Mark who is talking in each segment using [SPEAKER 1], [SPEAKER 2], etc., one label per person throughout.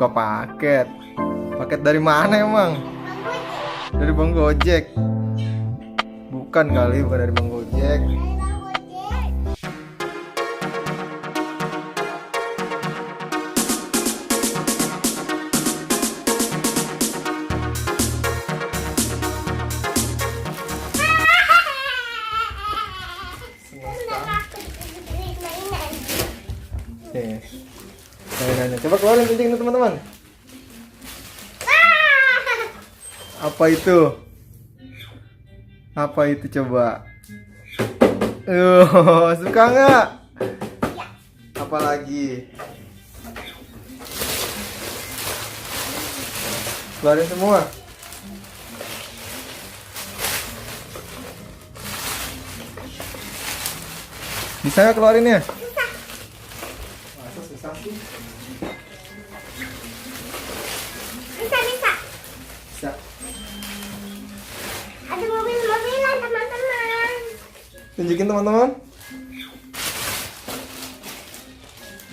[SPEAKER 1] buka paket. Paket dari mana emang? Dari Bang Gojek. Bukan kali, bukan dari Bang Gojek. Nih, mainannya. Coba keluarin kencing teman-teman. Apa itu? Apa itu coba? Suka nggak? Apa lagi? Keluarin semua. Bisa nggak keluarinnya? Masa susah sih?
[SPEAKER 2] Bisa.
[SPEAKER 1] Bisa.
[SPEAKER 2] Ada mobil-mobilan teman-teman.
[SPEAKER 1] Tunjukin teman-teman.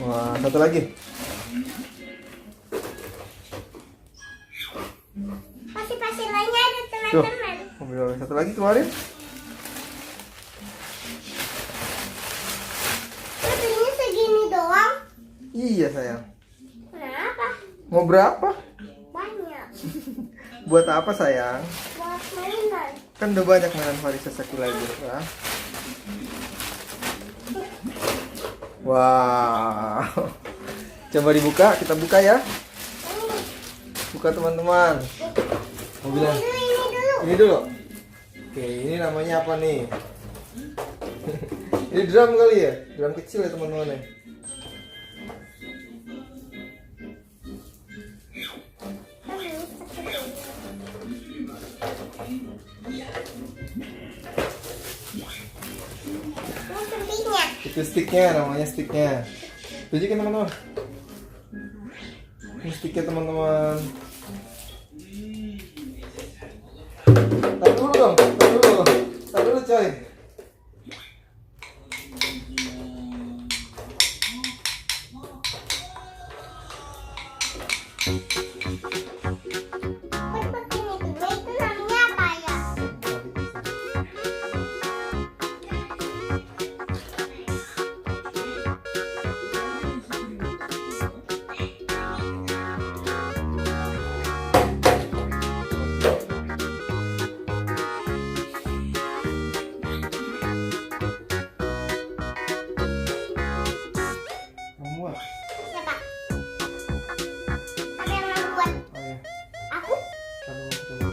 [SPEAKER 1] Wah, satu lagi.
[SPEAKER 2] Pasir-pasir lainnya ada
[SPEAKER 1] Tuh,
[SPEAKER 2] teman-teman.
[SPEAKER 1] mobil satu lagi keluarin.
[SPEAKER 2] Mobilnya segini doang.
[SPEAKER 1] Iya sayang.
[SPEAKER 2] Kenapa?
[SPEAKER 1] Mau berapa?
[SPEAKER 2] Banyak.
[SPEAKER 1] Buat apa sayang?
[SPEAKER 2] Buat mainan.
[SPEAKER 1] Kan udah banyak mainan Varishakids lagi ya. Wow. Coba dibuka, kita buka ya. Buka teman-teman. Mobilnya.
[SPEAKER 2] Ini dulu.
[SPEAKER 1] Ini dulu. Oke, ini namanya apa nih? Ini drum kali ya? Drum kecil ya teman-teman ya. Itu sticknya, namanya sticknya. Tunjukin teman-teman. Ini sticknya teman-teman. Taruh dulu dong, taruh dulu coy.
[SPEAKER 2] Itu namanya apa ya?
[SPEAKER 1] Semua.
[SPEAKER 2] Siapa? Siapa yang mau buat?
[SPEAKER 1] Oh iya.
[SPEAKER 2] Aku?
[SPEAKER 1] Coba.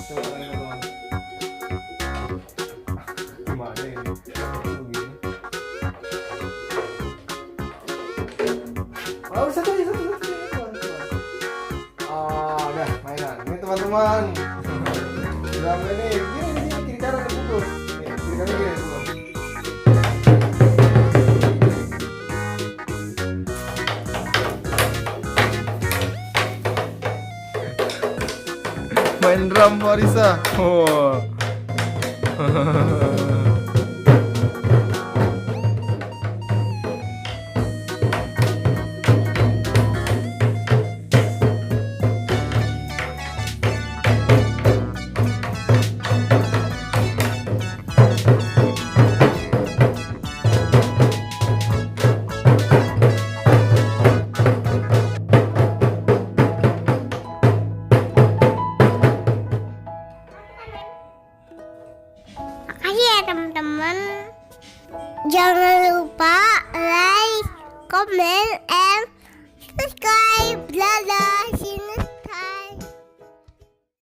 [SPEAKER 1] Coba teman-teman. Gimana ini? Begini. Oh, satu. Oh, udah mainan. Ini teman-teman. Udah ini. Gini kiri kanan dibungkus. Nih, kiri kanan gini teman. Main drum Varisha. Oh.
[SPEAKER 2] Makasih ya teman-teman. Jangan lupa like, comment, and